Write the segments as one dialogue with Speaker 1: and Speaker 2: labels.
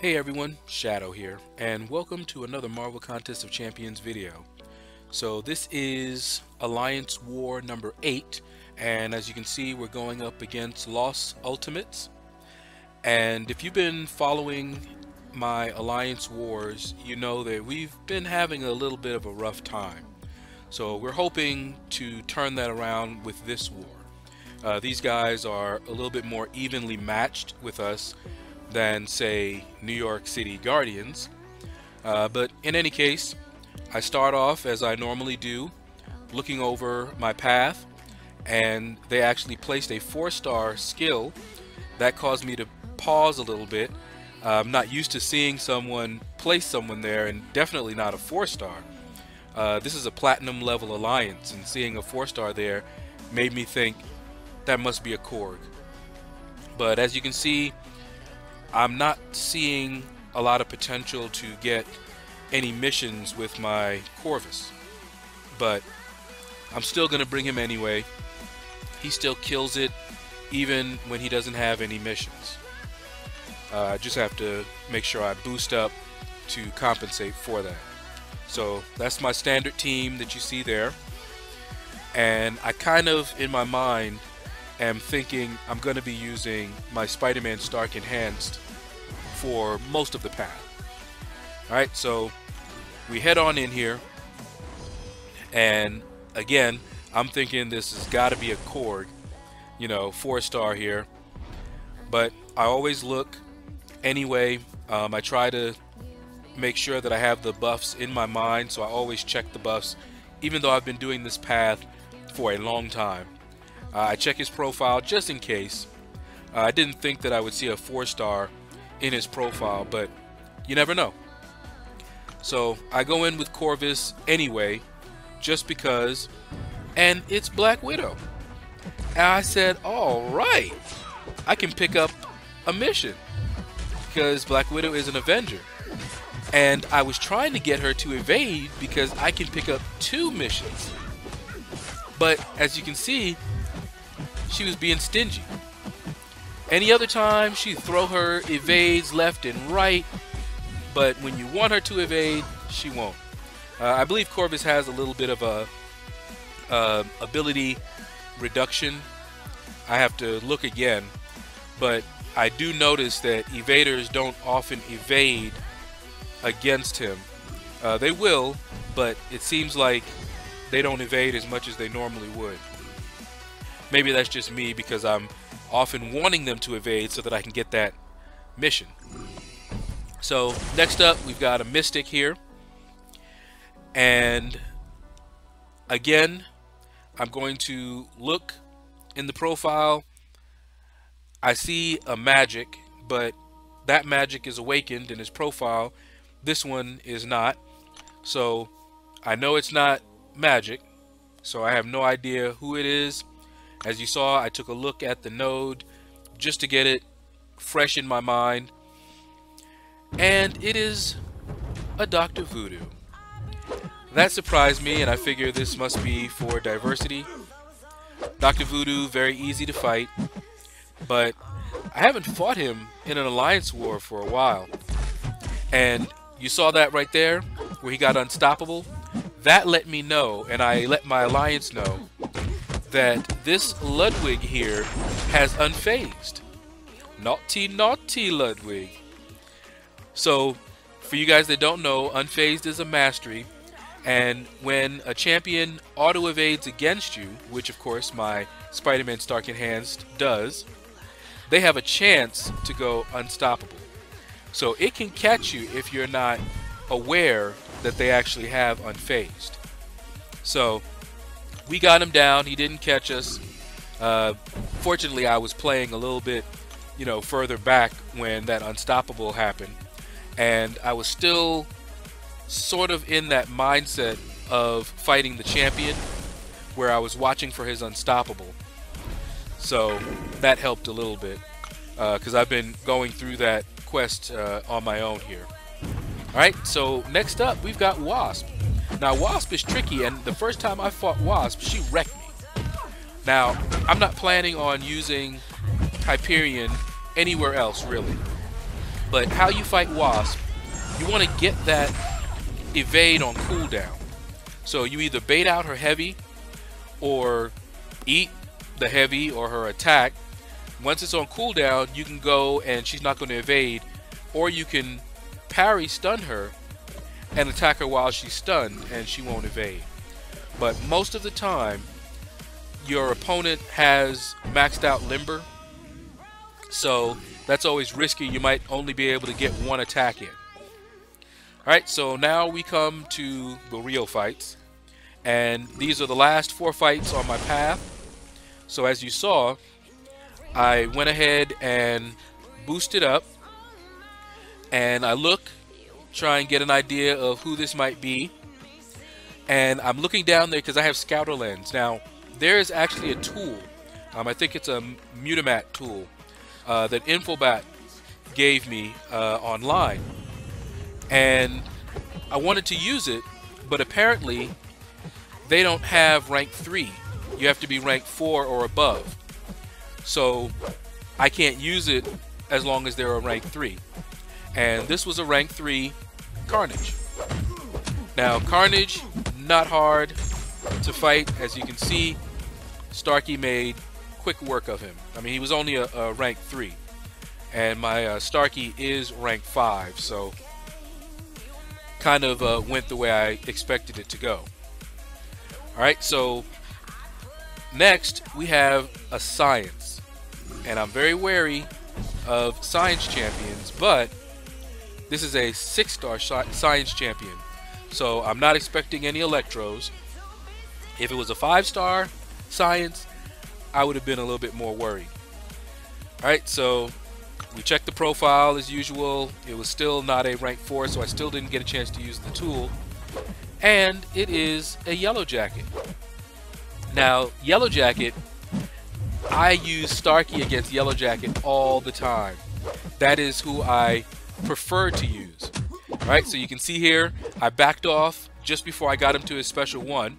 Speaker 1: Hey everyone, Shaedow here, and welcome to another Marvel Contest of Champions video. So this is Alliance War number 8, and as you can see we're going up against Lost Ultimates. And if you've been following my Alliance Wars, you know that we've been having a little bit of a rough time. So we're hoping to turn that around with this war. These guys are a little bit more evenly matched with us than, say, New York City Guardians. But in any case, I start off as I normally do, looking over my path, and they actually placed a 4-star skill. That caused me to pause a little bit. I'm not used to seeing someone place someone there, and definitely not a 4-star. This is a platinum level alliance, and seeing a 4-star there made me think that must be a Korg. But as you can see, I'm not seeing a lot of potential to get any missions with my Corvus, but I'm still going to bring him anyway. He still kills it even when he doesn't have any missions. I just have to make sure I boost up to compensate for that. So that's my standard team that you see there, and I kind of in my mind am thinking I'm going to be using my Spider-Man Stark Enhanced for most of the path. Alright, so we head on in here, and again, I'm thinking this has got to be a Korg, 4-star here, but I always look anyway. I try to make sure that I have the buffs in my mind, so I always check the buffs, even though I've been doing this path for a long time. I check his profile just in case. I didn't think that I would see a 4-star in his profile, but you never know. So I go in with Corvus anyway, just because, and it's Black Widow. And I said, alright, I can pick up a mission, because Black Widow is an Avenger. And I was trying to get her to evade because I can pick up 2 missions. But as you can see, she was being stingy. Any other time, she'd throw her evades left and right, but when you want her to evade, she won't. I believe Corvus has a little bit of a ability reduction. I have to look again, but I do notice that evaders don't often evade against him. They will, but it seems like they don't evade as much as they normally would. Maybe that's just me because I'm often wanting them to evade so that I can get that mission. So next up we've got a Mystic here, and again I'm going to look in the profile. I see a magic, but that magic is awakened in his profile. This one is not, so I know it's not magic, so I have no idea who it is. As you saw, I took a look at the node just to get it fresh in my mind, and it is a Dr. Voodoo. That surprised me, and I figure this must be for diversity. Dr. Voodoo, very easy to fight, but I haven't fought him in an alliance war for a while. And you saw that right there, where he got unstoppable. That let me know, and I let my alliance know, that this Ludwig here has unfazed. Naughty, naughty Ludwig. So, for you guys that don't know, unfazed is a mastery, and when a champion auto-evades against you, which of course my Spider-Man Stark Enhanced does, they have a chance to go unstoppable. So it can catch you if you're not aware that they actually have unfazed. So we got him down. He didn't catch us. Fortunately, I was playing a little bit, further back when that unstoppable happened, and I was still sort of in that mindset of fighting the champion, where I was watching for his unstoppable. So that helped a little bit, because I've been going through that quest on my own here. Alright, so next up we've got Wasp. Now Wasp is tricky, and the first time I fought Wasp, she wrecked me. Now, I'm not planning on using Hyperion anywhere else, really. But how you fight Wasp, you want to get that evade on cooldown. So you either bait out her heavy or eat the heavy or her attack. Once it's on cooldown, you can go and she's not going to evade, or you can parry stun her and attack her while she's stunned and she won't evade. But most of the time, your opponent has maxed out limber, so that's always risky. You might only be able to get one attack in. Alright, so now we come to the real fights. And these are the last 4 fights on my path. So as you saw, I went ahead and boosted up. And I look, try and get an idea of who this might be. And I'm looking down there because I have Scouter Lens. Now, there is actually a tool. I think it's a Mutamat tool that Infobat gave me online. And I wanted to use it, but apparently they don't have rank 3. You have to be rank 4 or above. So I can't use it as long as they're a rank 3. And this was a rank 3 Carnage. Now Carnage, not hard to fight. As you can see, Starkey made quick work of him. I mean, he was only a rank 3. And my Starkey is rank 5, so kind of went the way I expected it to go. Alright, so next we have a Science. And I'm very wary of Science champions, but this is a 6-star Science champion. So I'm not expecting any Electros. If it was a 5-star Science, I would have been a little bit more worried. Alright, so we checked the profile as usual. It was still not a rank 4, so I still didn't get a chance to use the tool. And it is a Yellowjacket. Now, Yellowjacket, I use Starkey against Yellowjacket all the time. That is who I prefer to use. Alright, so you can see here, I backed off just before I got him to his special 1.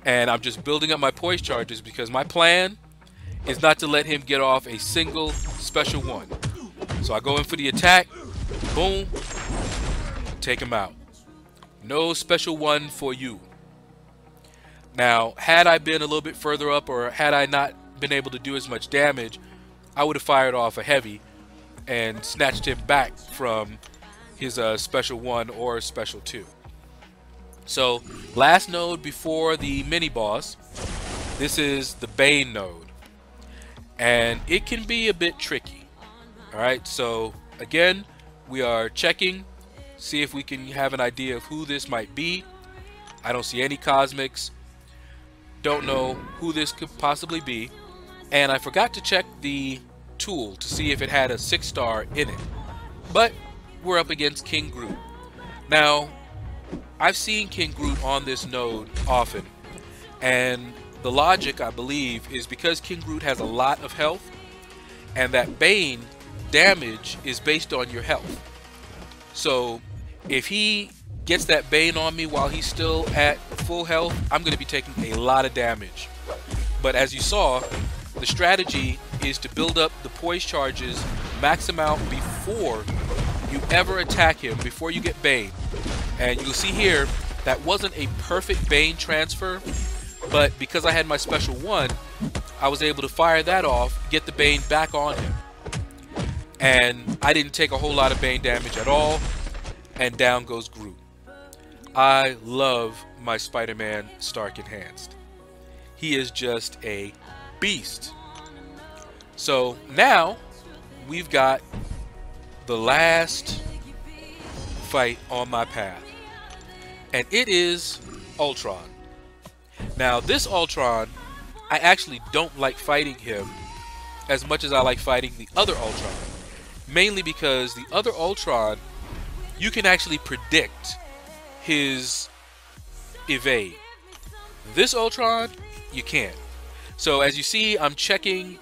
Speaker 1: And I'm just building up my poise charges because my plan is not to let him get off a single special 1. So I go in for the attack, boom, take him out. No special 1 for you. Now, had I been a little bit further up, or had I not been able to do as much damage, I would have fired off a heavy and snatched him back from his special 1 or special 2. So, last node before the mini boss, this is the Bane node. And it can be a bit tricky. Alright, so again, we are checking, see if we can have an idea of who this might be. I don't see any cosmics. Don't know who this could possibly be. And I forgot to check the tool to see if it had a 6-star in it. But we're up against King Groot. Now, I've seen King Groot on this node often. And the logic, I believe, is because King Groot has a lot of health, and that Bane damage is based on your health. So if he gets that Bane on me while he's still at full health, I'm going to be taking a lot of damage. But as you saw, the strategy is to build up the poise charges, max them out before you ever attack him, before you get Bane. And you'll see here, that wasn't a perfect Bane transfer, but because I had my special 1, I was able to fire that off, get the Bane back on him. And I didn't take a whole lot of Bane damage at all, and down goes Groot. I love my Spider-Man Stark Enhanced. He is just a beast. So now, we've got the last fight on my path. And it is Ultron. Now, this Ultron, I actually don't like fighting him as much as I like fighting the other Ultron. Mainly because the other Ultron, you can actually predict his evade. This Ultron, you can't. So as you see, I'm checking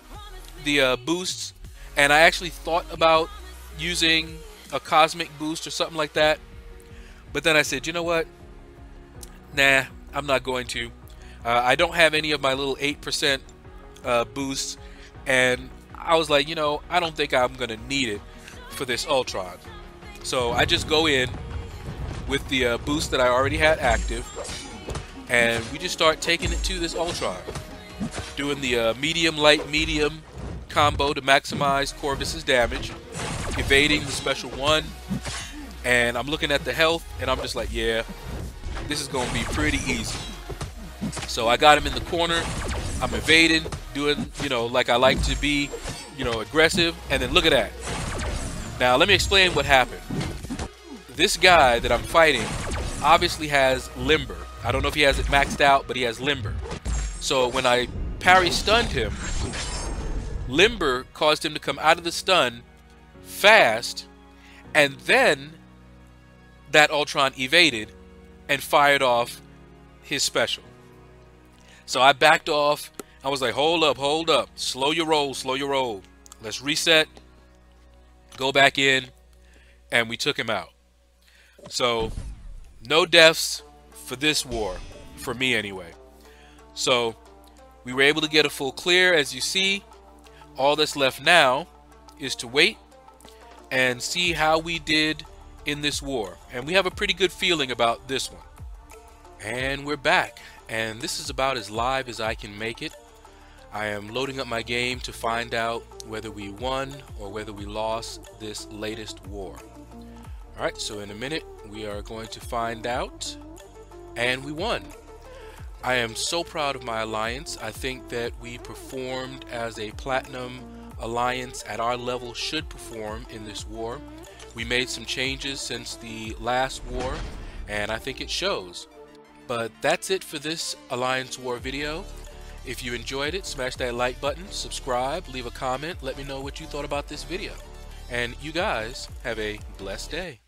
Speaker 1: the boosts, and I actually thought about using a cosmic boost or something like that. But then I said, you know what? Nah, I'm not going to. I don't have any of my little 8% boosts, and I was like, you know, I don't think I'm going to need it for this Ultron. So I just go in with the boost that I already had active, and we just start taking it to this Ultron, doing the medium, light, medium combo to maximize Corvus's damage, evading the special one, and I'm looking at the health, and I'm just like, yeah, this is going to be pretty easy. So I got him in the corner, I'm evading, doing, you know, like I like to be, you know, aggressive, and then look at that. Now let me explain what happened. This guy that I'm fighting obviously has Limber. I don't know if he has it maxed out, but he has Limber. So when I parry stunned him, Limber caused him to come out of the stun fast, and then that Ultron evaded and fired off his special. So I backed off. I was like, hold up, slow your roll. Let's reset, go back in, and we took him out. So no deaths for this war, for me anyway. So we were able to get a full clear, as you see. All that's left now is to wait and see how we did in this war, and we have a pretty good feeling about this one. And we're back, and this is about as live as I can make it. I am loading up my game to find out whether we won or whether we lost this latest war. Alright, so in a minute we are going to find out, and we won. I am so proud of my alliance. I think that we performed as a platinum alliance at our level should perform in this war. We made some changes since the last war, and I think it shows. But that's it for this Alliance War video. If you enjoyed it, smash that like button, subscribe, leave a comment, let me know what you thought about this video. And you guys have a blessed day.